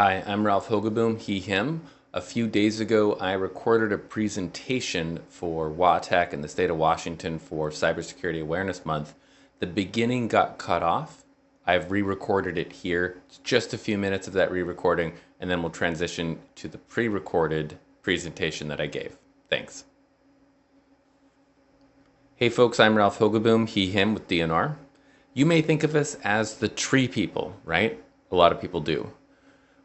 Hi, I'm Ralph Hogaboom, he, him. A few days ago, I recorded a presentation for WATEC in the state of Washington for Cybersecurity Awareness Month. The beginning got cut off. I've re recorded it here. It's just a few minutes of that re recording, and then we'll transition to the pre recorded presentation that I gave. Thanks. Hey folks, I'm Ralph Hogaboom, he, him with DNR. You may think of us as the tree people, right? A lot of people do.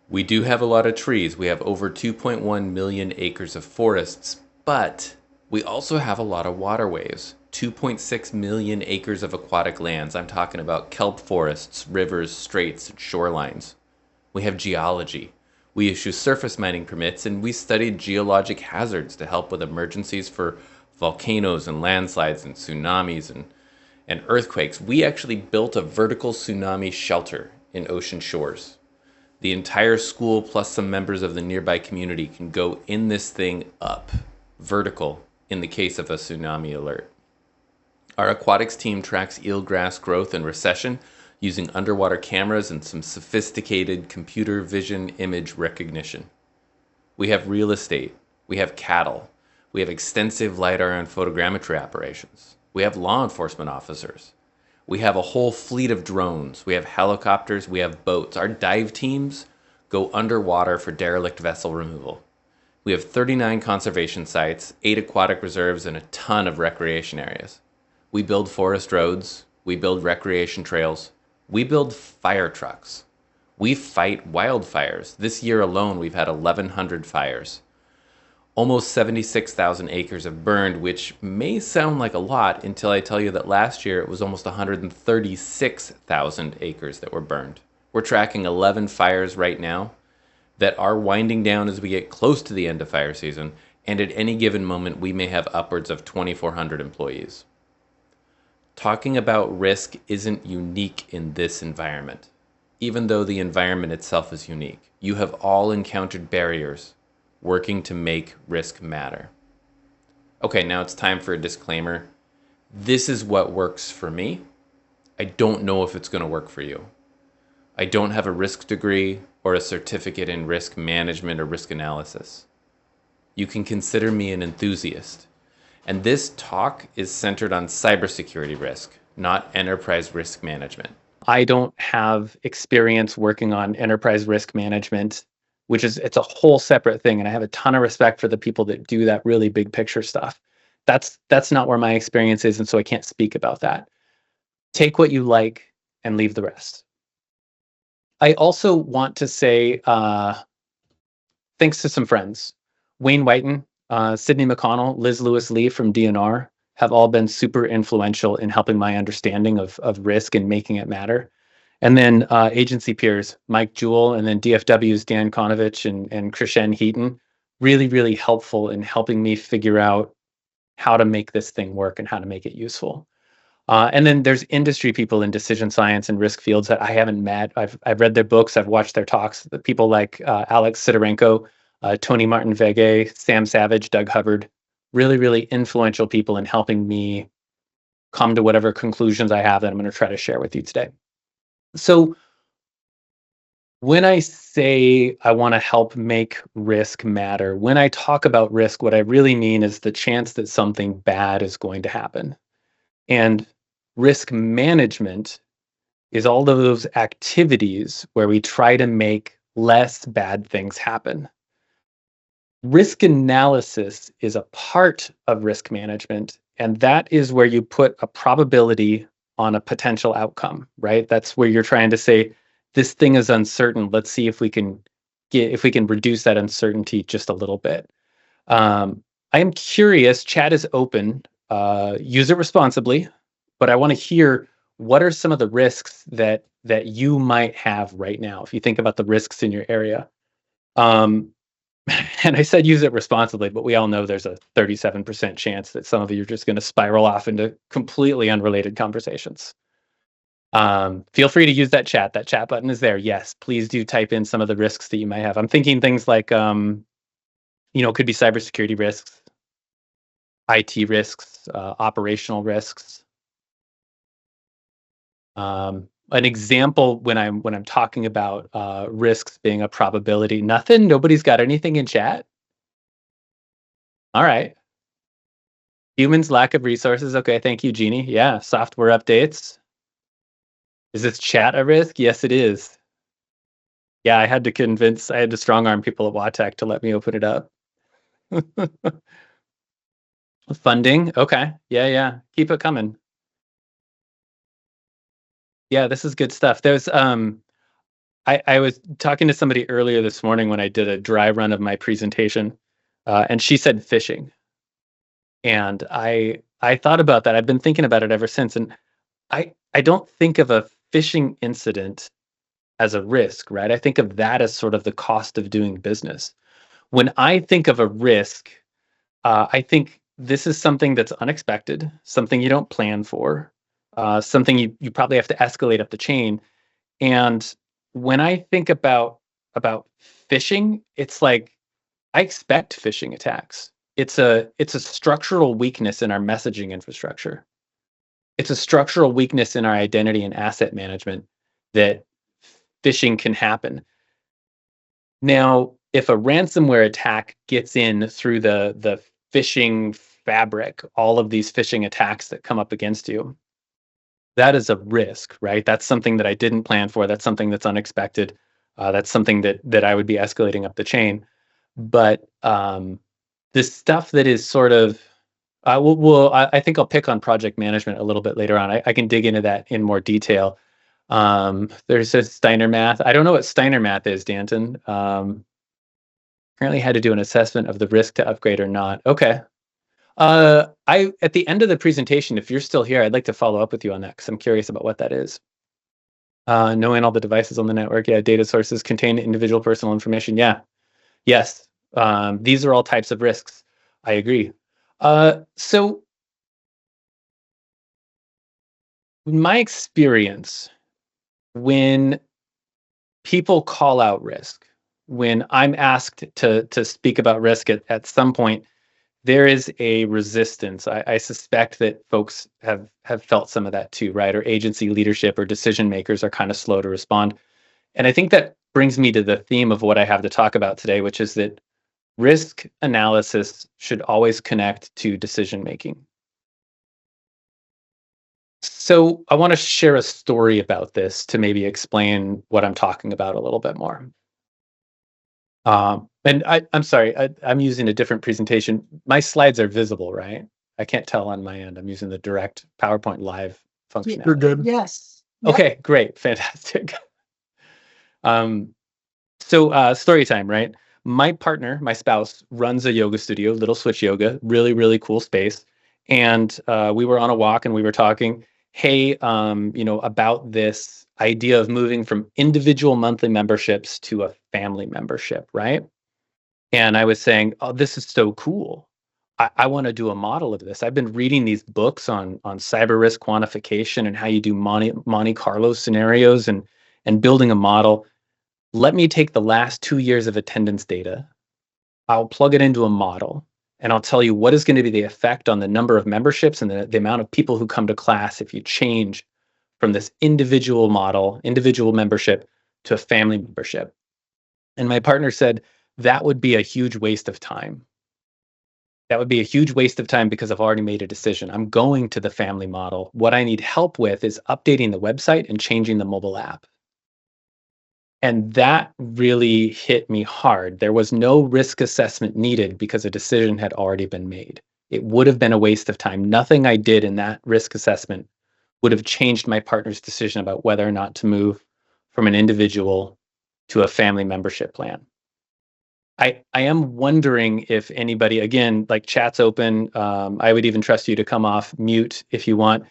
We do have a lot of trees. We have over 2.1 million acres of forests, but we also have a lot of waterways. 2.6 million acres of aquatic lands. I'm talking about kelp forests, rivers, straits, and shorelines. We have geology. We issue surface mining permits, and we studied geologic hazards to help with emergencies for volcanoes and landslides and tsunamis and earthquakes. We actually built a vertical tsunami shelter in ocean shores. The entire school plus some members of the nearby community can go in this thing up, vertical, in the case of a tsunami alert. Our aquatics team tracks eelgrass growth and recession using underwater cameras and some sophisticated computer vision image recognition. We have real estate. We have cattle. We have extensive LiDAR and photogrammetry operations. We have law enforcement officers. We have a whole fleet of drones. We have helicopters. We have boats. Our dive teams go underwater for derelict vessel removal. We have 39 conservation sites, 8 aquatic reserves, and a ton of recreation areas. We build forest roads. We build recreation trails. We build fire trucks. We fight wildfires. This year alone, we've had 1,100 fires. Almost 76,000 acres have burned, which may sound like a lot until I tell you that last year it was almost 136,000 acres that were burned. We're tracking 11 fires right now that are winding down as we get close to the end of fire season, and at any given moment we may have upwards of 2,400 employees. Talking about risk isn't unique in this environment, even though the environment itself is unique. You have all encountered barriers working to make risk matter. Okay, now it's time for a disclaimer. This is what works for me. I don't know if it's going to work for you. I don't have a risk degree or a certificate in risk management or risk analysis. You can consider me an enthusiast. And this talk is centered on cybersecurity risk, not enterprise risk management. I don't have experience working on enterprise risk management, it's a whole separate thing. And I have a ton of respect for the people that do that really big picture stuff. That's not where my experience is. And so I can't speak about that. Take what you like and leave the rest. I also want to say thanks to some friends. Wayne Whiten, Sydney McConnell, Liz Lewis-Lee from DNR have all been super influential in helping my understanding of risk and making it matter. And then agency peers, Mike Jewell, and then DFW's Dan Konovich and Krishen Heaton, really, really helpful in helping me figure out how to make this thing work and how to make it useful. And then there's industry people in decision science and risk fields that I haven't met. I've read their books, I've watched their talks. The people like Alex Sidorenko, Tony Martin Vege, Sam Savage, Doug Hubbard, really, really influential people in helping me come to whatever conclusions I have that I'm going to try to share with you today. So when I say I want to help make risk matter, when I talk about risk, what I really mean is the chance that something bad is going to happen. And risk management is all of those activities where we try to make less bad things happen. Risk analysis is a part of risk management, and that is where you put a probability on a potential outcome, right? That's where you're trying to say, this thing is uncertain. Let's see if we can reduce that uncertainty just a little bit. I am curious, chat is open, use it responsibly, but I want to hear what are some of the risks that you might have right now, if you think about the risks in your area. And I said use it responsibly, but we all know there's a 37% chance that some of you are just going to spiral off into completely unrelated conversations. Feel free to use that chat. That chat button is there. Yes, please do type in some of the risks that you might have. I'm thinking things like, it could be cybersecurity risks, IT risks, operational risks. An example when I'm talking about risks being a probability. Nothing. Nobody's got anything in chat. All right. Humans lack of resources. Okay, thank you, Jeannie. Yeah, software updates. Is this chat a risk? Yes, it is. Yeah, I had to strong arm people at Watech to let me open it up. Funding. Okay. Yeah, yeah. Keep it coming. Yeah, this is good stuff. I was talking to somebody earlier this morning when I did a dry run of my presentation, and she said phishing. And I thought about that. I've been thinking about it ever since. And I don't think of a phishing incident as a risk, right? I think of that as sort of the cost of doing business. When I think of a risk, I think this is something that's unexpected, something you don't plan for, something you probably have to escalate up the chain. And when I think about phishing, it's like I expect phishing attacks. It's a structural weakness in our messaging infrastructure. It's a structural weakness in our identity and asset management that phishing can happen. Now, if a ransomware attack gets in through the phishing fabric, all of these phishing attacks that come up against you, that is a risk, right? That's something that I didn't plan for. That's something that's unexpected. That's something that I would be escalating up the chain. But the stuff that is sort of I think I'll pick on project management a little bit later on. I can dig into that in more detail. There's a Steiner math. I don't know what Steiner math is, Danton. Apparently had to do an assessment of the risk to upgrade or not. Okay. I at the end of the presentation, if you're still here, I'd like to follow up with you on that because I'm curious about what that is. Knowing all the devices on the network, yeah, data sources contain individual personal information. Yeah, yes. These are all types of risks. I agree. So in my experience, when people call out risk, when I'm asked to speak about risk at some point, there is a resistance. I suspect that folks have felt some of that too, right? Or agency leadership or decision makers are kind of slow to respond. And I think that brings me to the theme of what I have to talk about today, which is that risk analysis should always connect to decision making. So I want to share a story about this to maybe explain what I'm talking about a little bit more. And I'm sorry, I'm using a different presentation. My slides are visible, right? I can't tell on my end. I'm using the direct PowerPoint live You're functionality. good. Yes. Yep. Okay, great, fantastic. Um, so story time, right? My partner, my spouse, runs a yoga studio, Little Switch Yoga, really, really cool space. And we were on a walk and we were talking, hey, about this idea of moving from individual monthly memberships to a family membership, right? And I was saying, oh, this is so cool. I want to do a model of this. I've been reading these books on cyber risk quantification and how you do Monte Carlo scenarios and building a model. Let me take the last 2 years of attendance data. I'll plug it into a model and I'll tell you what is going to be the effect on the number of memberships and the amount of people who come to class if you change from this individual model, individual membership to a family membership. And my partner said, that would be a huge waste of time. That would be a huge waste of time because I've already made a decision. I'm going to the family model. What I need help with is updating the website and changing the mobile app. And that really hit me hard. There was no risk assessment needed because a decision had already been made. It would have been a waste of time. Nothing I did in that risk assessment would have changed my partner's decision about whether or not to move from an individual to a family membership plan. I am wondering if anybody, again, like chat's open. I would even trust you to come off mute if you want.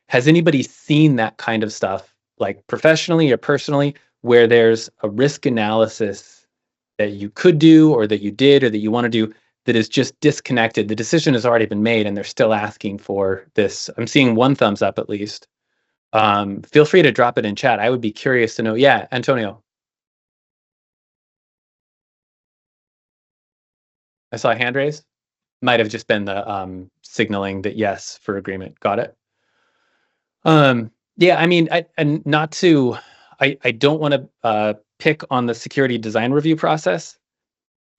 Has anybody seen that kind of stuff, like professionally or personally, where there's a risk analysis that you could do or that you did or that you want to do that is just disconnected? The decision has already been made and they're still asking for this. I'm seeing one thumbs up at least. Feel free to drop it in chat. I would be curious to know. Yeah, Antonio, I saw a hand raise. Might have just been the signaling that yes for agreement. Got it. Um, Yeah, I mean, and not to, I don't want to pick on the security design review process,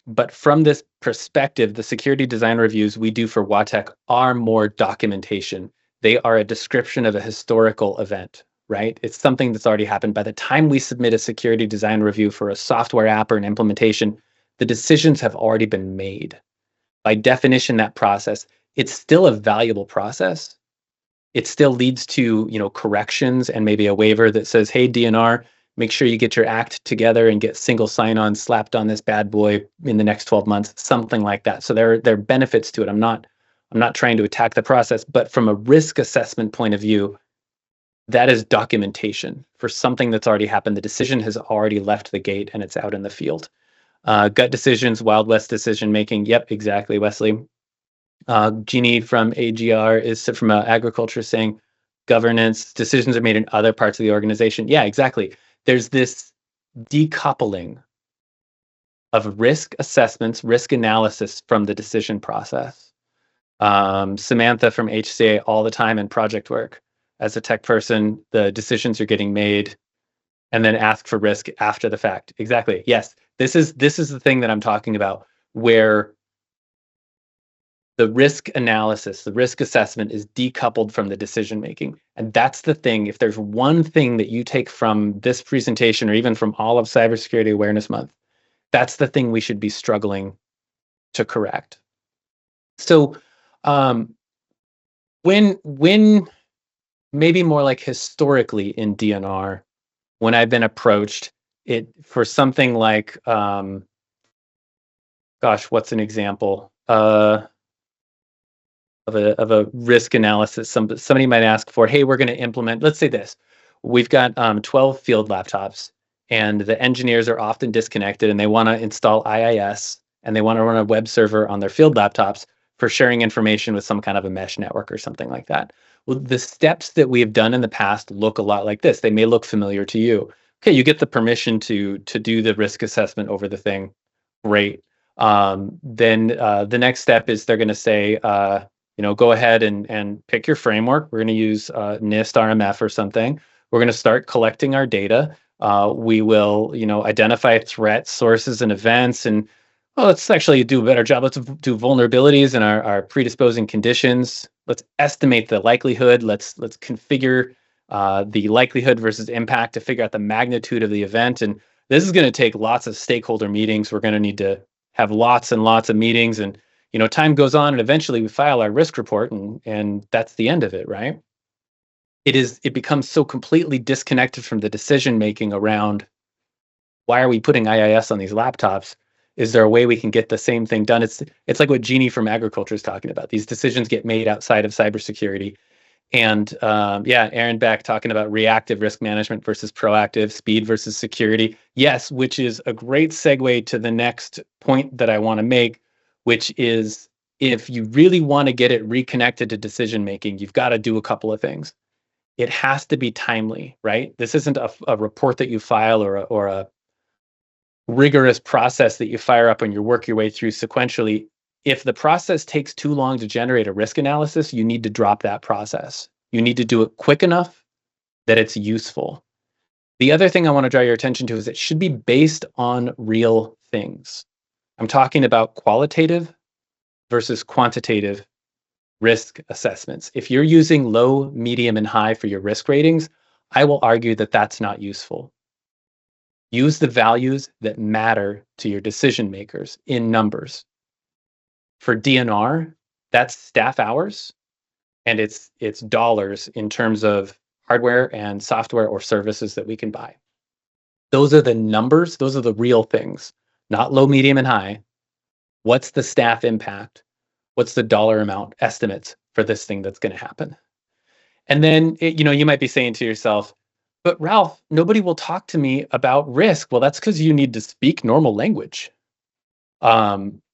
but from this perspective, the security design reviews we do for WATEC are more documentation. They are a description of a historical event, right? It's something that's already happened. By the time we submit a security design review for a software app or an implementation, the decisions have already been made. By definition, that process, it's still a valuable process. It still leads to, corrections and maybe a waiver that says, hey, DNR, make sure you get your act together and get single sign-on slapped on this bad boy in the next 12 months, something like that. So there are benefits to it. I'm not trying to attack the process, but from a risk assessment point of view, that is documentation for something that's already happened. The decision has already left the gate and it's out in the field. Gut decisions, Wild West decision making. Yep, exactly, Wesley. Jeannie from AGR is from agriculture saying governance decisions are made in other parts of the organization. Yeah, exactly. There's this decoupling of risk assessments, risk analysis from the decision process. Samantha from HCA all the time in project work. As a tech person, the decisions are getting made and then ask for risk after the fact. Exactly. Yes. This is the thing that I'm talking about, where the risk analysis, the risk assessment is decoupled from the decision making. And that's the thing. If there's one thing that you take from this presentation or even from all of Cybersecurity Awareness Month, that's the thing we should be struggling to correct. So when maybe more like historically in DNR, when I've been approached it for something like, gosh, what's an example? Of a risk analysis, somebody might ask for, hey, we're going to implement, let's say this, we've got 12 field laptops and the engineers are often disconnected and they want to install IIS and they want to run a web server on their field laptops for sharing information with some kind of a mesh network or something like that. Well, the steps that we have done in the past look a lot like this. They may look familiar to you. Okay, you get the permission to do the risk assessment over the thing. Great. Then the next step is they're going to say, go ahead and pick your framework. We're going to use NIST RMF or something. We're going to start collecting our data. We will, identify threats, sources, and events. And well, let's actually do a better job. Let's do vulnerabilities and our predisposing conditions. Let's estimate the likelihood. Let's configure the likelihood versus impact to figure out the magnitude of the event. And this is going to take lots of stakeholder meetings. We're going to need to have lots and lots of meetings, and time goes on and eventually we file our risk report and that's the end of it, right? It becomes so completely disconnected from the decision making around why are we putting IIS on these laptops? Is there a way we can get the same thing done? It's like what Jeannie from agriculture is talking about. These decisions get made outside of cybersecurity. And Aaron Beck talking about reactive risk management versus proactive, speed versus security. Yes, which is a great segue to the next point that I want to make, which is if you really want to get it reconnected to decision making, you've got to do a couple of things. It has to be timely, right? This isn't a report that you file or a rigorous process that you fire up and you work your way through sequentially. If the process takes too long to generate a risk analysis, you need to drop that process. You need to do it quick enough that it's useful. The other thing I want to draw your attention to is it should be based on real things. I'm talking about qualitative versus quantitative risk assessments. If you're using low, medium, and high for your risk ratings, I will argue that that's not useful. Use the values that matter to your decision makers in numbers. For DNR, that's staff hours, and it's dollars in terms of hardware and software or services that we can buy. Those are the numbers. Those are the real things, not low, medium, and high. What's the staff impact? What's the dollar amount estimates for this thing that's going to happen? And then, you might be saying to yourself, but Ralph, nobody will talk to me about risk. Well, that's because you need to speak normal language.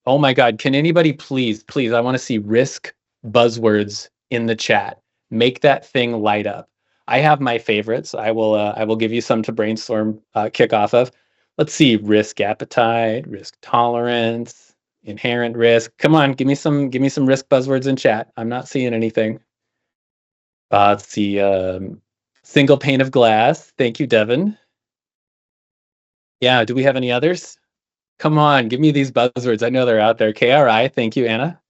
Oh my God, can anybody please, I want to see risk buzzwords in the chat. Make that thing light up. I have my favorites. I will give you some to brainstorm, kick off of. Let's see, risk appetite, risk tolerance, inherent risk. Come on, give me some risk buzzwords in chat. I'm not seeing anything. Let's see, Single pane of glass. Thank you, Devin. Yeah, do we have any others? Come on, give me these buzzwords. I know they're out there. KRI, thank you, Anna.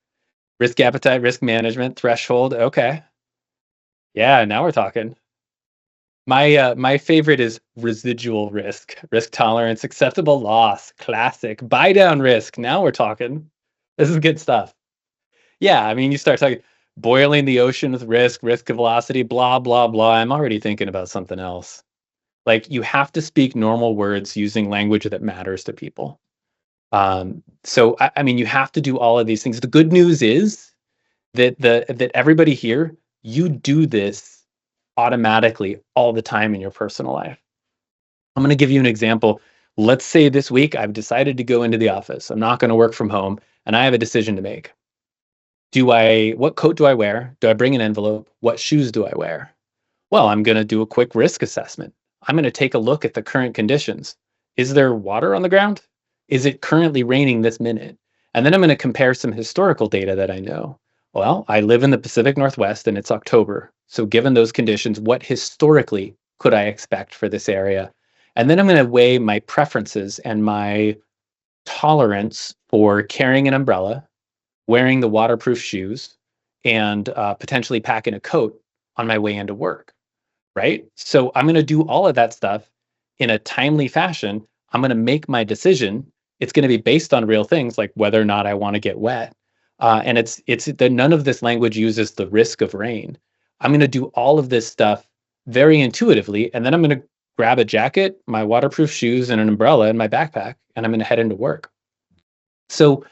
Risk appetite, risk management, threshold. Okay. Yeah, now we're talking. My favorite is residual risk tolerance, acceptable loss, classic. Buy down risk. Now we're talking. This is good stuff. Yeah, I mean, you start talking boiling the ocean with risk velocity, blah, blah, blah. I'm already thinking about something else. Like you have to speak normal words using language that matters to people. So I mean, you have to do all of these things. The good news is that everybody here, you do this automatically all the time in your personal life. I'm going to give you an example. Let's say this week I've decided to go into the office. I'm not going to work from home, and I have a decision to make. What coat do I wear? Do I bring an envelope? What shoes do I wear? Well, I'm going to do a quick risk assessment. I'm going to take a look at the current conditions. Is there water on the ground? Is it currently raining this minute? And then I'm going to compare some historical data that I know. Well, I live in the Pacific Northwest and it's October. So, given those conditions, what historically could I expect for this area? And then I'm going to weigh my preferences and my tolerance for carrying an umbrella, wearing the waterproof shoes, and potentially packing a coat on my way into work. Right? So I'm going to do all of that stuff in a timely fashion. I'm going to make my decision. It's going to be based on real things like whether or not I want to get wet. And none of this language uses the risk of rain. I'm going to do all of this stuff very intuitively, and then I'm going to grab a jacket, my waterproof shoes, and an umbrella in my backpack, and I'm going to head into work. So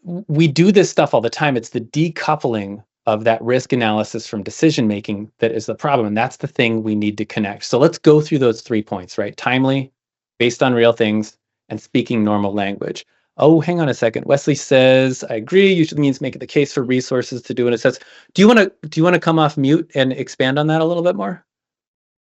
we do this stuff all the time. It's the decoupling of that risk analysis from decision making that is the problem. And that's the thing we need to connect. So let's go through those 3 points, right? Timely, based on real things, and speaking normal language. Oh, hang on a second. Wesley says, I agree. Usually means making the case for resources to do an assessment. Do you want to come off mute and expand on that a little bit more?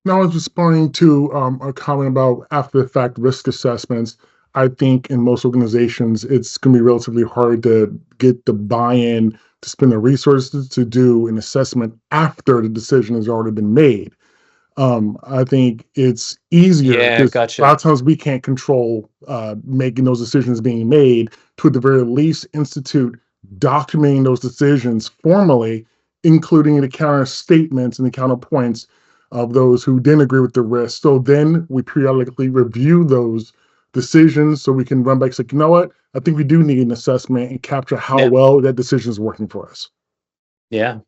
Now, I was responding to a comment about after the fact risk assessments. I think in most organizations, it's going to be relatively hard to get the buy in to spend the resources to do an assessment after the decision has already been made. I think it's easier Yeah, because a lot gotcha. of times we can't control making those decisions being made. To at the very least, institute documenting those decisions formally, including the counter statements and the counterpoints of those who didn't agree with the risk. So then we periodically review those decisions so we can run back and say, you know what? I think we do need an assessment and capture how Yeah. well that decision is working for us. Yeah.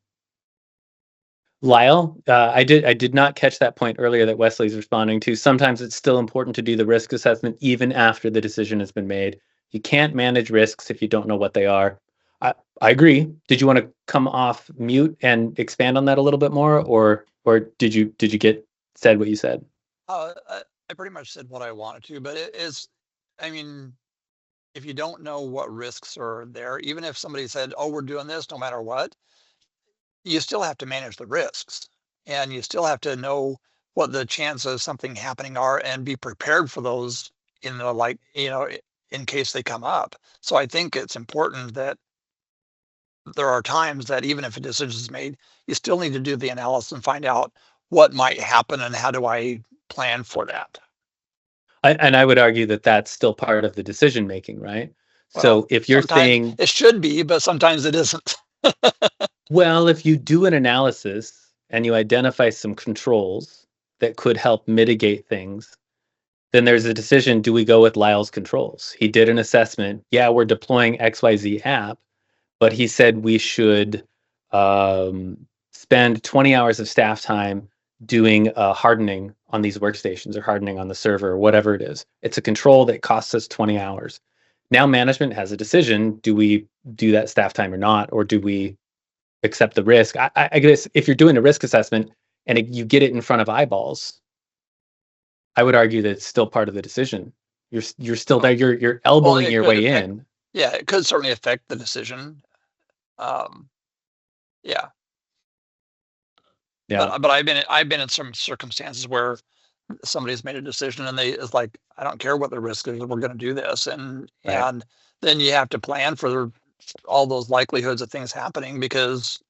Lyle, I did not catch that point earlier that Wesley's responding to. Sometimes it's still important to do the risk assessment even after the decision has been made. You can't manage risks if you don't know what they are. I agree. Did you want to come off mute and expand on that a little bit more, or did you get said what you said? I pretty much said what I wanted to, but it is, I mean, if you don't know what risks are there, even if somebody said, oh, we're doing this no matter what, you still have to manage the risks and you still have to know what the chances of something happening are and be prepared for those in the in case they come up. So I think it's important that there are times that even if a decision is made, you still need to do the analysis and find out what might happen and how do I plan for that. And I would argue that that's still part of the decision making, right? Well, So if you're sometimes saying, it should be, but sometimes it isn't. well, if you do an analysis and you identify some controls that could help mitigate things, then there's a decision. Do we go with Lyle's controls? He did an assessment. Yeah, we're deploying XYZ app, but he said we should spend 20 hours of staff time doing hardening on these workstations or hardening on the server or whatever it is. It's a control that costs us 20 hours. Now management has a decision. Do we do that staff time or not? Or do we accept the risk? I guess if you're doing a risk assessment and you get it in front of eyeballs, I would argue that it's still part of the decision. You're still there. You're Well, elbowing it your could way affect, in. yeah, it could certainly affect the decision. Yeah, Yeah. but I've been in some circumstances where somebody's made a decision and it's like, I don't care what the risk is, we're going to do this, Right. and then you have to plan for all those likelihoods of things happening because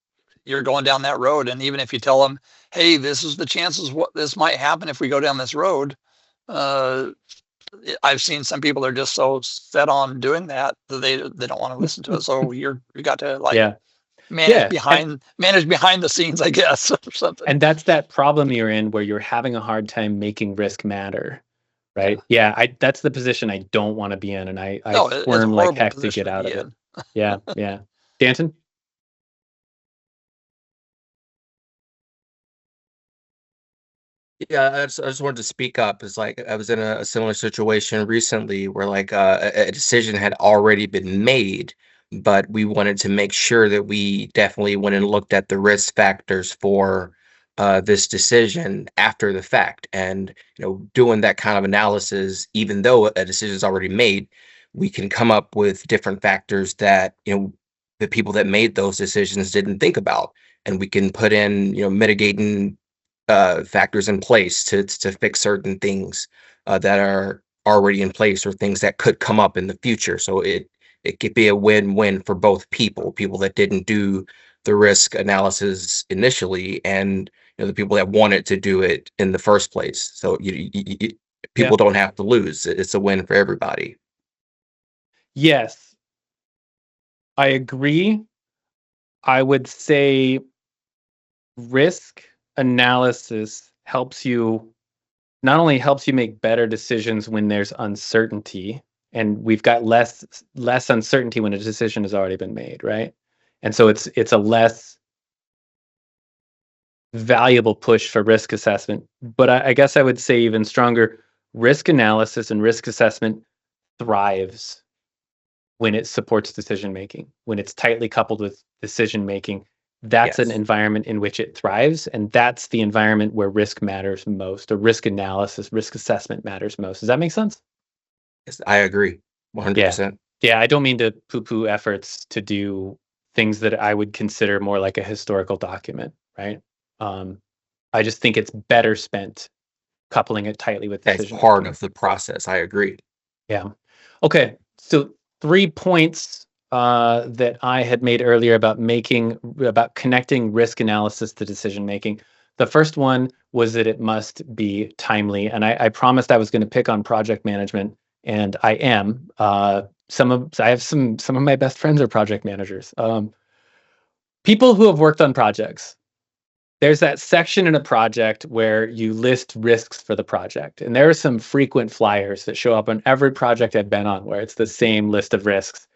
you're going down that road. And even if you tell them, hey, this is the chances what this might happen if we go down this road. I've seen some people are just so set on doing that they don't want to listen to it. So you got to like manage behind the scenes, I guess, or something. And that's that problem you're in where you're having a hard time making risk matter, right? Yeah, that's the position I don't want to be in, and I squirm like heck to get out of it. Yeah. Danton? Yeah, I just wanted to speak up. It's like I was in a similar situation recently where like a decision had already been made, but we wanted to make sure that we definitely went and looked at the risk factors for this decision after the fact. And doing that kind of analysis, even though a decision is already made, we can come up with different factors that the people that made those decisions didn't think about, and we can put in mitigating factors in place to fix certain things that are already in place or things that could come up in the future. So it could be a win-win for both people that didn't do the risk analysis initially, and the people that wanted to do it in the first place. So people don't have to lose. It's a win for everybody. Yes, I agree. I would say risk analysis not only helps you make better decisions when there's uncertainty, and we've got less uncertainty when a decision has already been made, right? And so it's a less valuable push for risk assessment. But I guess I would say even stronger, risk analysis and risk assessment thrives when it supports decision making, when it's tightly coupled with decision making. That's an environment in which it thrives, and that's the environment where risk matters most, or risk analysis, risk assessment matters most. Does that make sense? Yes, I agree 100%. Yeah, I don't mean to poo-poo efforts to do things that I would consider more like a historical document, right? I just think it's better spent coupling it tightly with decision That's part of the process. I agree. Yeah. Okay, so 3 points that I had made earlier about connecting risk analysis to decision making. The first one was that it must be timely, and I promised I was going to pick on project management, and I am. I have some of my best friends are project managers. People who have worked on projects. There's that section in a project where you list risks for the project, and there are some frequent flyers that show up on every project I've been on where it's the same list of risks.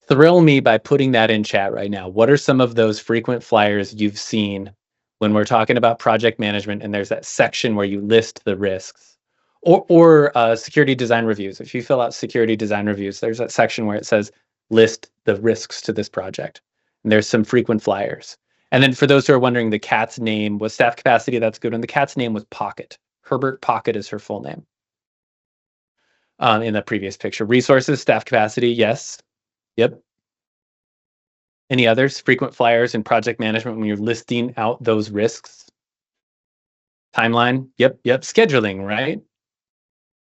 Thrill me by putting that in chat right now. What are some of those frequent flyers you've seen when we're talking about project management and there's that section where you list the risks? Or security design reviews. If you fill out security design reviews, there's that section where it says list the risks to this project. And there's some frequent flyers. And then for those who are wondering, the cat's name was staff capacity. That's good. And the cat's name was Pocket. Herbert Pocket is her full name. In the previous picture. Resources, staff capacity, yes. Yep. Any others? Frequent flyers in project management when you're listing out those risks? Timeline? Yep. Scheduling, right?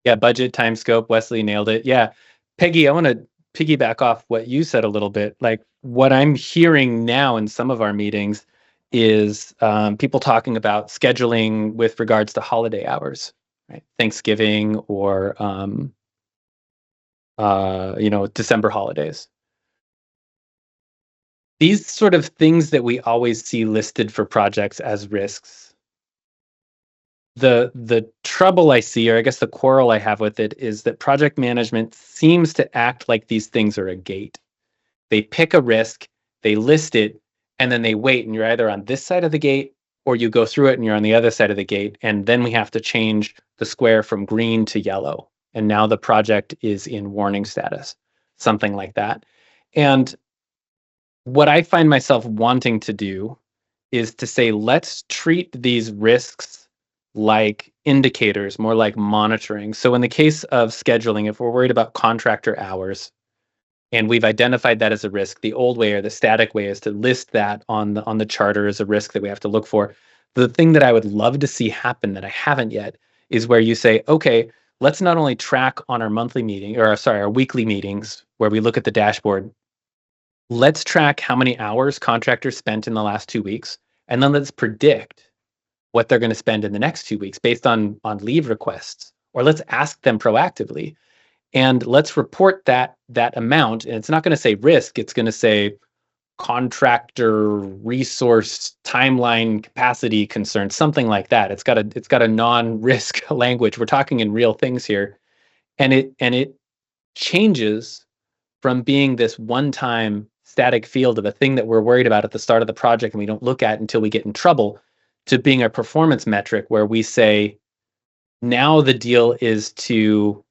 Yeah, budget, time scope. Wesley nailed it. Yeah. Peggy, I want to piggyback off what you said a little bit. Like what I'm hearing now in some of our meetings is people talking about scheduling with regards to holiday hours, right? Thanksgiving or December holidays. These sort of things that we always see listed for projects as risks. The trouble I see, or I guess the quarrel I have with it, is that project management seems to act like these things are a gate. They pick a risk, they list it, and then they wait, and you're either on this side of the gate or you go through it and you're on the other side of the gate, and then we have to change the square from green to yellow. And now the project is in warning status, something like that. And what I find myself wanting to do is to say, let's treat these risks like indicators, more like monitoring. So in the case of scheduling, if we're worried about contractor hours and we've identified that as a risk, the old way or the static way is to list that on the charter as a risk that we have to look for. The thing that I would love to see happen that I haven't yet is where you say, okay, let's not only track on our monthly meeting, or sorry, our weekly meetings where we look at the dashboard, let's track how many hours contractors spent in the last 2 weeks, and then let's predict what they're going to spend in the next 2 weeks based on leave requests, or let's ask them proactively, and let's report that amount. And it's not going to say risk; it's going to say contractor resource timeline capacity concerns, something like that. It's got a non-risk language. We're talking in real things here, and it changes from being this one-time static field of a thing that we're worried about at the start of the project and we don't look at until we get in trouble, to being a performance metric where we say, now the deal is to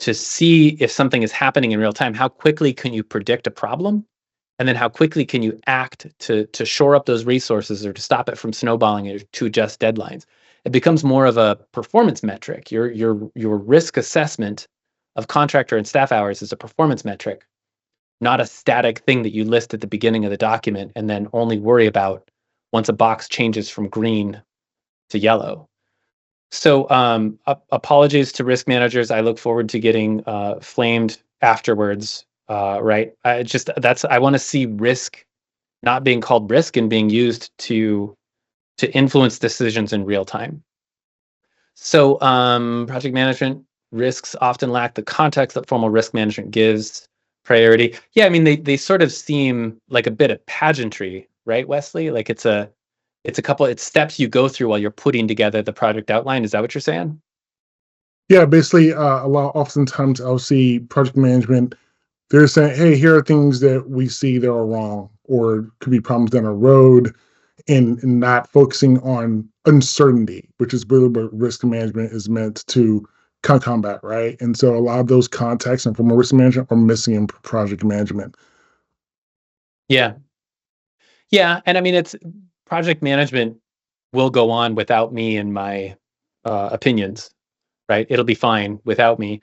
see if something is happening in real time. How quickly can you predict a problem? And then how quickly can you act to shore up those resources or to stop it from snowballing or to adjust deadlines? It becomes more of a performance metric. Your risk assessment of contractor and staff hours is a performance metric, not a static thing that you list at the beginning of the document and then only worry about once a box changes from green to yellow. So apologies to risk managers. I look forward to getting flamed afterwards. Right. I want to see risk not being called risk and being used to influence decisions in real time. So project management risks often lack the context that formal risk management gives priority. Yeah, I mean they sort of seem like a bit of pageantry, right, Wesley? Like it's steps you go through while you're putting together the project outline. Is that what you're saying? Yeah, basically, oftentimes I'll see project management. They're saying, hey, here are things that we see that are wrong or could be problems down the road, and not focusing on uncertainty, which is really what risk management is meant to combat, right? And so a lot of those contexts and from risk management are missing in project management. Yeah. Yeah. And I mean, it's project management will go on without me and my opinions, right? It'll be fine without me.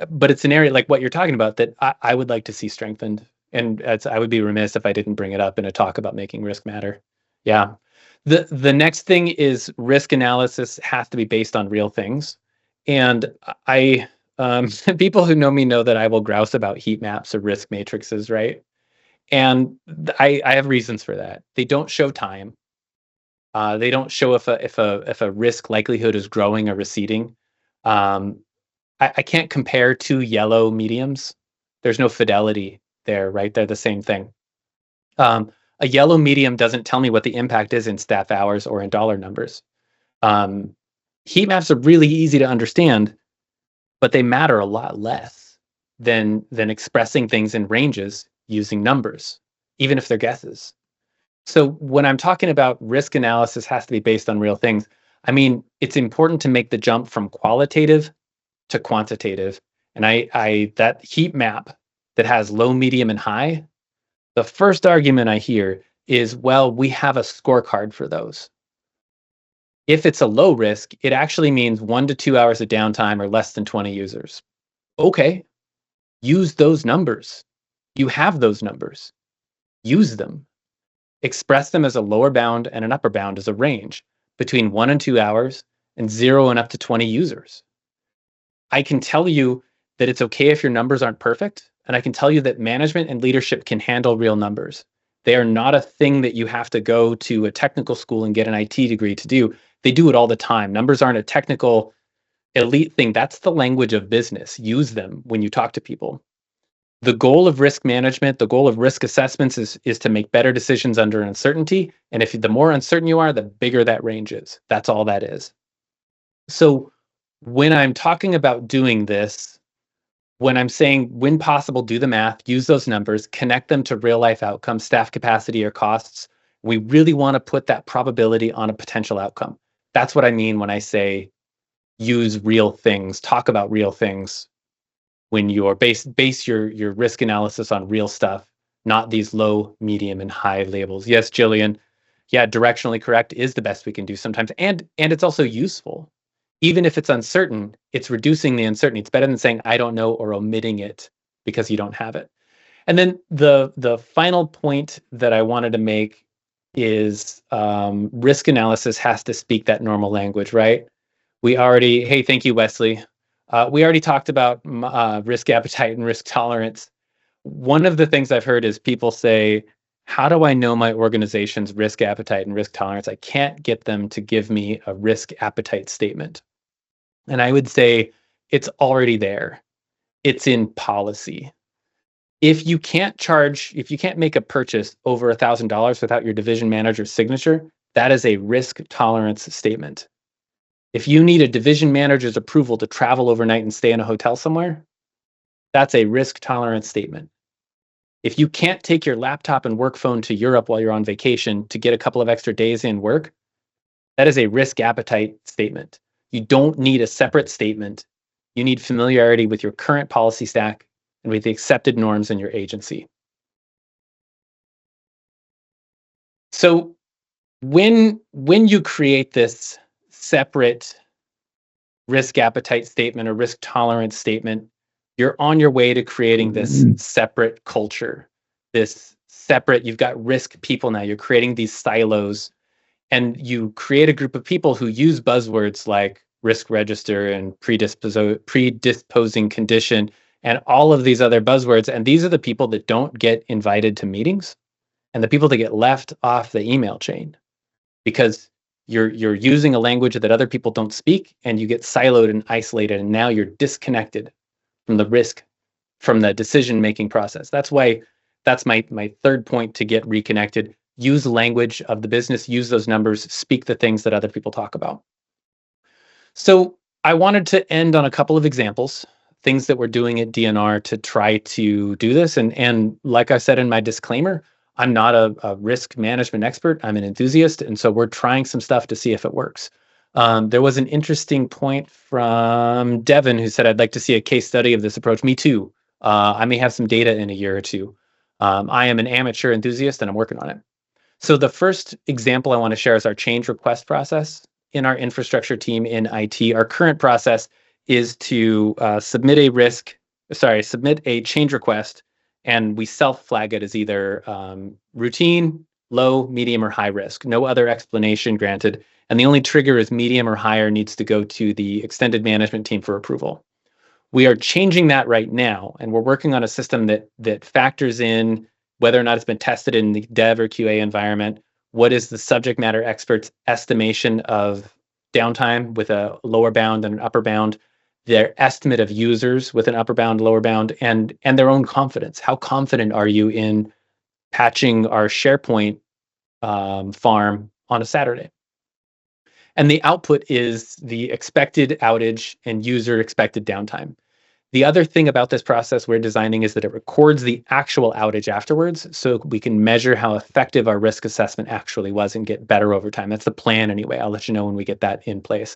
But it's an area like what you're talking about that I would like to see strengthened. And I would be remiss if I didn't bring it up in a talk about making risk matter. Yeah. The next thing is risk analysis has to be based on real things. And people who know me know that I will grouse about heat maps or risk matrices, right? And I have reasons for that. They don't show time. They don't show if a risk likelihood is growing or receding. Um, I can't compare two yellow mediums. There's no fidelity there, right? They're the same thing. A yellow medium doesn't tell me what the impact is in staff hours or in dollar numbers. Heat maps are really easy to understand, but they matter a lot less than expressing things in ranges using numbers, even if they're guesses. So when I'm talking about risk analysis has to be based on real things, I mean, it's important to make the jump from qualitative to quantitative. And I that heat map that has low, medium, and high, the first argument I hear is, well, we have a scorecard for those. If it's a low risk, it actually means 1 to 2 hours of downtime or less than 20 users. Okay, use those numbers. You have those numbers. Use them. Express them as a lower bound and an upper bound as a range between 1 and 2 hours and 0 and up to 20 users. I can tell you that it's okay if your numbers aren't perfect, and I can tell you that management and leadership can handle real numbers. They are not a thing that you have to go to a technical school and get an IT degree to do. They do it all the time. Numbers aren't a technical elite thing. That's the language of business. Use them when you talk to people. The goal of risk management, the goal of risk assessments is to make better decisions under uncertainty. And if the more uncertain you are, the bigger that range is. That's all that is. So when I'm talking about doing this, when I'm saying, when possible, do the math, use those numbers, connect them to real life outcomes, staff capacity or costs, we really want to put that probability on a potential outcome. That's what I mean when I say use real things, talk about real things when you're base your risk analysis on real stuff, not these low, medium, and high labels. Yes, Jillian. Yeah, directionally correct is the best we can do sometimes. And it's also useful. Even if it's uncertain, it's reducing the uncertainty. It's better than saying, I don't know, or omitting it because you don't have it. And then the final point that I wanted to make is risk analysis has to speak that normal language, right? Hey, thank you, Wesley. We already talked about risk appetite and risk tolerance. one of the things I've heard is people say, how do I know my organization's risk appetite and risk tolerance? I can't get them to give me a risk appetite statement. And I would say it's already there. It's in policy. If you can't make a purchase over $1,000 without your division manager's signature, that is a risk tolerance statement. If you need a division manager's approval to travel overnight and stay in a hotel somewhere, that's a risk tolerance statement. If you can't take your laptop and work phone to Europe while you're on vacation to get a couple of extra days in work, that is a risk appetite statement. You don't need a separate statement. You need familiarity with your current policy stack and with the accepted norms in your agency. So when you create this separate risk appetite statement or risk tolerance statement, you're on your way to creating this separate culture, you've got risk people now. You're creating these silos, and you create a group of people who use buzzwords like risk register and predisposing condition and all of these other buzzwords. And these are the people that don't get invited to meetings and the people that get left off the email chain because you're using a language that other people don't speak, and you get siloed and isolated, and now you're disconnected from the decision-making process. That's my third point to get reconnected. Use the language of the business, use those numbers, speak the things that other people talk about. So I wanted to end on a couple of examples, things that we're doing at DNR to try to do this. And like I said in my disclaimer, I'm not a risk management expert. I'm an enthusiast. And so we're trying some stuff to see if it works. There was an interesting point from Devin who said, I'd like to see a case study of this approach. Me too. I may have some data in a year or two. I am an amateur enthusiast and I'm working on it. So the first example I want to share is our change request process in our infrastructure team in IT. Our current process is to submit a change request, and we self-flag it as either routine, low, medium, or high risk. No other explanation granted. And the only trigger is medium or higher needs to go to the extended management team for approval. We are changing that right now, and we're working on a system that factors in whether or not it's been tested in the dev or QA environment. What is the subject matter expert's estimation of downtime with a lower bound and an upper bound, their estimate of users with an upper bound, lower bound, and their own confidence. How confident are you in patching our SharePoint farm on a Saturday? And the output is the expected outage and user expected downtime. The other thing about this process we're designing is that it records the actual outage afterwards, so we can measure how effective our risk assessment actually was and get better over time. That's the plan anyway. I'll let you know when we get that in place.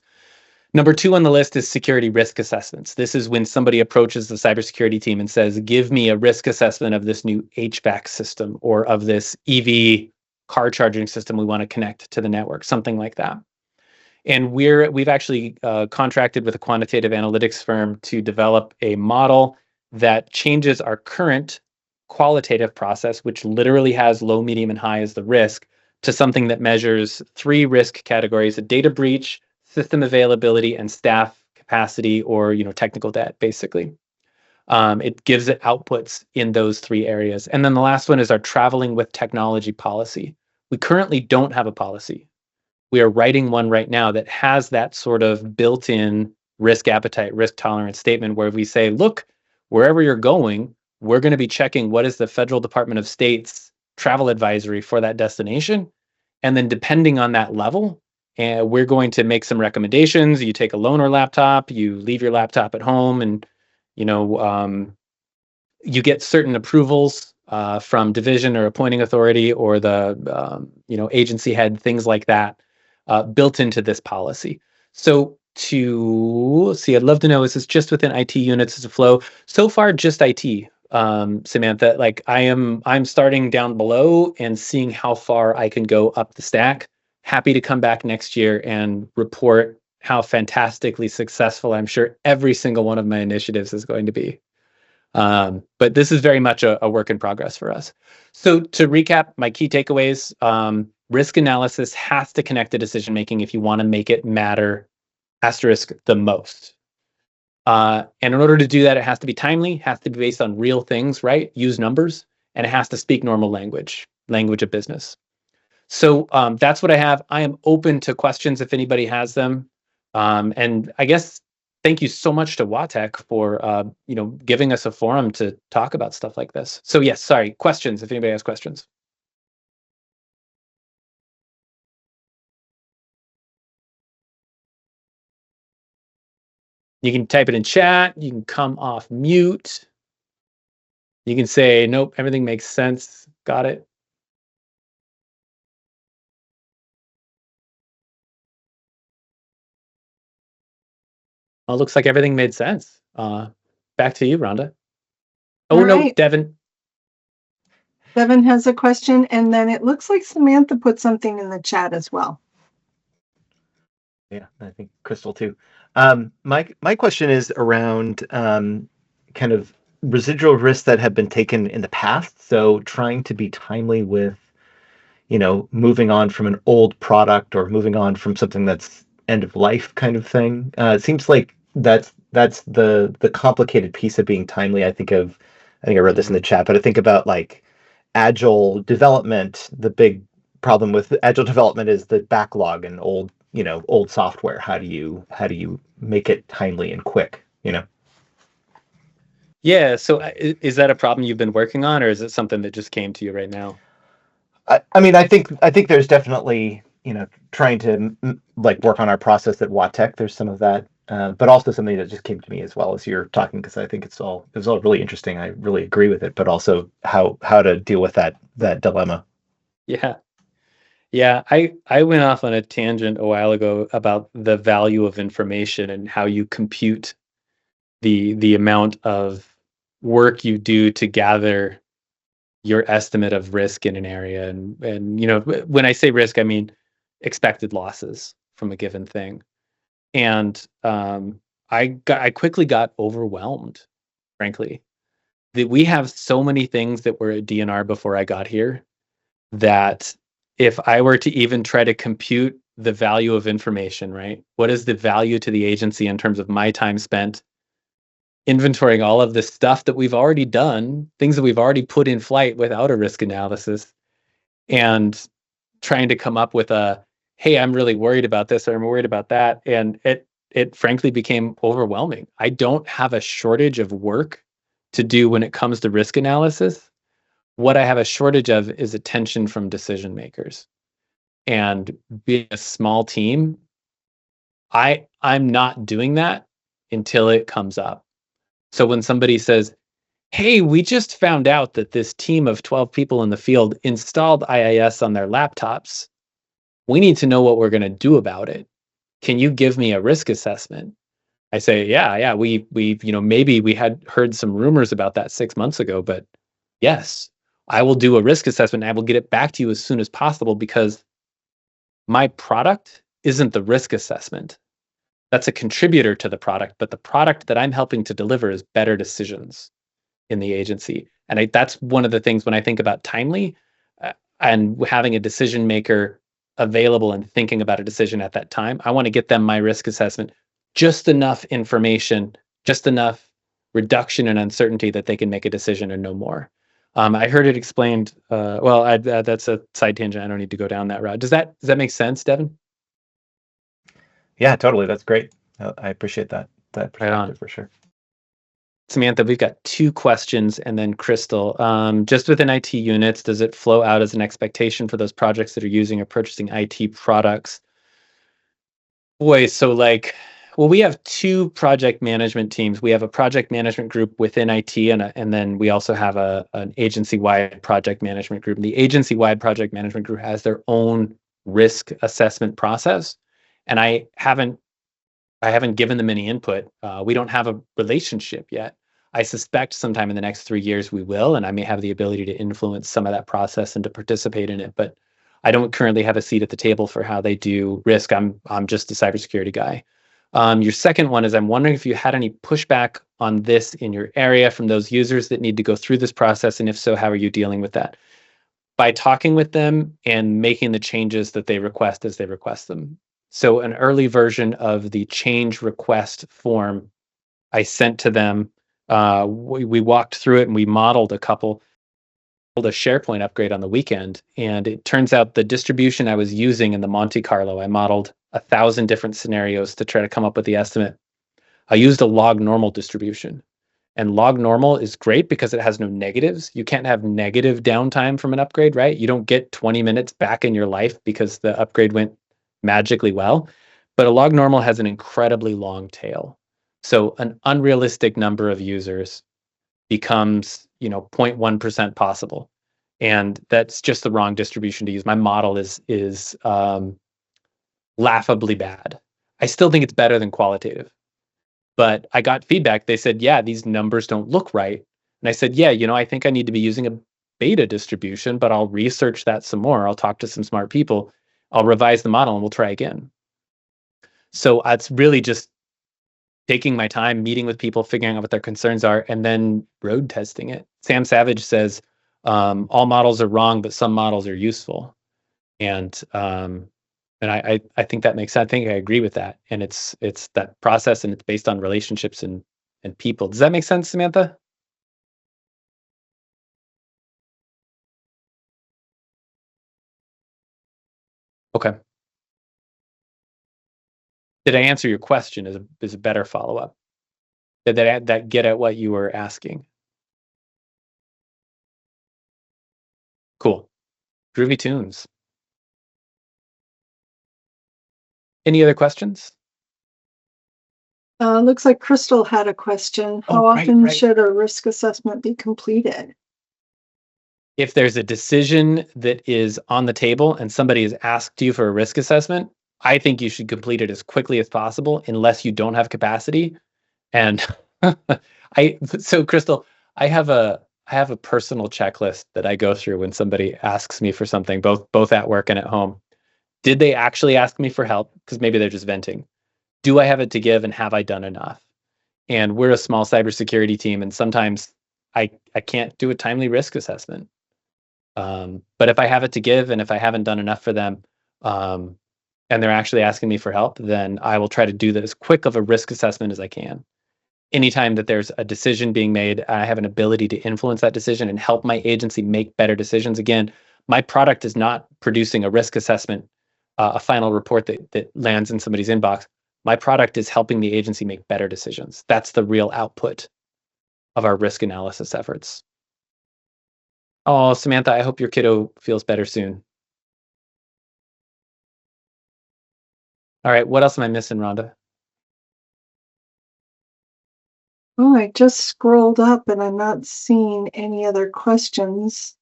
Number 2 on the list is security risk assessments. This is when somebody approaches the cybersecurity team and says, give me a risk assessment of this new HVAC system or of this EV car charging system we want to connect to the network, something like that. And we've actually contracted with a quantitative analytics firm to develop a model that changes our current qualitative process, which literally has low, medium, and high as the risk, to something that measures 3 risk categories: a data breach, system availability, and staff capacity, or technical debt, basically. It gives it outputs in those 3 areas. And then the last one is our traveling with technology policy. We currently don't have a policy. We are writing one right now that has that sort of built-in risk appetite, risk tolerance statement where we say, look, wherever you're going, we're going to be checking what is the Federal Department of State's travel advisory for that destination. And then depending on that level, we're going to make some recommendations. You take a loaner laptop, you leave your laptop at home, and you get certain approvals from division or appointing authority or the agency head, things like that. Built into this policy. So I'd love to know, is this just within IT units as a flow? So far, just IT, Samantha. Like I'm starting down below and seeing how far I can go up the stack. Happy to come back next year and report how fantastically successful I'm sure every single one of my initiatives is going to be. But this is very much a work in progress for us. So to recap, my key takeaways, risk analysis has to connect to decision making if you want to make it matter * the most. And in order to do that, it has to be timely, has to be based on real things, right? Use numbers, and it has to speak normal language of business. So that's what I have. I am open to questions if anybody has them. And I guess thank you so much to Watek for giving us a forum to talk about stuff like this. So yes, sorry, questions if anybody has questions. You can type it in chat. You can come off mute. You can say, nope, everything makes sense. Got it. Well, looks like everything made sense. Back to you, Rhonda. Oh, All no, right. Devin. Devin has a question, and then it looks like Samantha put something in the chat as well. Yeah, I think Crystal too. My question is around kind of residual risks that have been taken in the past. So trying to be timely with, moving on from an old product or moving on from something that's end of life kind of thing. It seems like that's the complicated piece of being timely. I think I wrote this in the chat, but I think about like agile development. The big problem with agile development is the backlog and old software. How do you make it timely and quick? Yeah. So is that a problem you've been working on, or is it something that just came to you right now? I mean, I think there's definitely trying to like work on our process at Watek. There's some of that, but also something that just came to me as well as you're talking, because I think it was all really interesting. I really agree with it, but also how to deal with that dilemma. Yeah. Yeah, I went off on a tangent a while ago about the value of information and how you compute the amount of work you do to gather your estimate of risk in an area. And when I say risk, I mean expected losses from a given thing. And I quickly got overwhelmed, frankly. That we have so many things that were at DNR before I got here that if I were to even try to compute the value of information, right? What is the value to the agency in terms of my time spent inventorying all of this stuff that we've already done, things that we've already put in flight without a risk analysis, and trying to come up with hey, I'm really worried about this or I'm worried about that. And it frankly became overwhelming. I don't have a shortage of work to do when it comes to risk analysis. What I have a shortage of is attention from decision makers. And being a small team, I'm not doing that until it comes up. So when somebody says, hey, we just found out that this team of 12 people in the field installed IIS on their laptops, we need to know what we're going to do about it. Can you give me a risk assessment? I say, yeah, we maybe we had heard some rumors about that 6 months ago, but yes, I will do a risk assessment and I will get it back to you as soon as possible, because my product isn't the risk assessment. That's a contributor to the product, but the product that I'm helping to deliver is better decisions in the agency. And that's one of the things when I think about timely and having a decision maker available and thinking about a decision at that time, I want to get them my risk assessment, just enough information, just enough reduction in uncertainty that they can make a decision and no more. I heard it explained. That's a side tangent. I don't need to go down that route. Does that make sense, Devin? Yeah, totally. That's great. I appreciate that Right perspective for sure. Samantha, we've got 2 questions, and then Crystal. Just within IT units, does it flow out as an expectation for those projects that are using or purchasing IT products? Boy, so we have 2 project management teams. We have a project management group within IT, and then we also have an agency-wide project management group. And the agency-wide project management group has their own risk assessment process, and I haven't given them any input. We don't have a relationship yet. I suspect sometime in the next 3 years we will, and I may have the ability to influence some of that process and to participate in it. But I don't currently have a seat at the table for how they do risk. I'm just a cybersecurity guy. Your second one is, I'm wondering if you had any pushback on this in your area from those users that need to go through this process, and if so, how are you dealing with that? By talking with them and making the changes that they request as they request them. So an early version of the change request form I sent to them. We walked through it and we modeled a SharePoint upgrade on the weekend. And it turns out the distribution I was using in the Monte Carlo, I modeled 1,000 different scenarios to try to come up with the estimate. I used a log normal distribution. And log normal is great because it has no negatives. You can't have negative downtime from an upgrade, right? You don't get 20 minutes back in your life because the upgrade went magically well. But a log normal has an incredibly long tail. So an unrealistic number of users becomes, 0.1% possible. And that's just the wrong distribution to use. My model is laughably bad. I still think it's better than qualitative. But I got feedback. They said, yeah, these numbers don't look right. And I said, yeah, I think I need to be using a beta distribution, but I'll research that some more. I'll talk to some smart people. I'll revise the model and we'll try again. So it's really just taking my time, meeting with people, figuring out what their concerns are, and then road testing it. Sam Savage says, all models are wrong, but some models are useful. And I think that makes sense. I think I agree with that. And it's that process, and it's based on relationships and people. Does that make sense, Samantha? Okay. Did I answer your question? Is a better follow up? Did that get at what you were asking? Cool. Groovy tunes. Any other questions? Looks like Crystal had a question. How often should a risk assessment be completed? If there's a decision that is on the table and somebody has asked you for a risk assessment, I think you should complete it as quickly as possible unless you don't have capacity. And Crystal, I have a personal checklist that I go through when somebody asks me for something, both at work and at home. Did they actually ask me for help? Because maybe they're just venting. Do I have it to give, and have I done enough? And we're a small cybersecurity team, and sometimes I can't do a timely risk assessment. But if I have it to give, and if I haven't done enough for them, and they're actually asking me for help, then I will try to do that as quick of a risk assessment as I can. Anytime that there's a decision being made, I have an ability to influence that decision and help my agency make better decisions. Again, my product is not producing a risk assessment, a final report that lands in somebody's inbox. My product is helping the agency make better decisions. That's the real output of our risk analysis efforts. Oh, Samantha, I hope your kiddo feels better soon. All right, what else am I missing, Rhonda? Oh, I just scrolled up and I'm not seeing any other questions.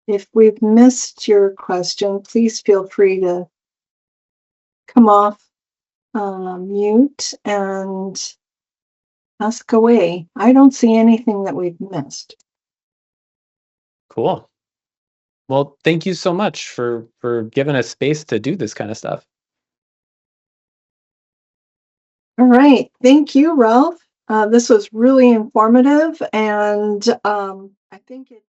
If we've missed your question, please feel free to come off mute and ask away. I don't see anything that we've missed. Cool. Well, thank you so much for giving us space to do this kind of stuff. All right. Thank you, Ralph. This was really informative, and I think it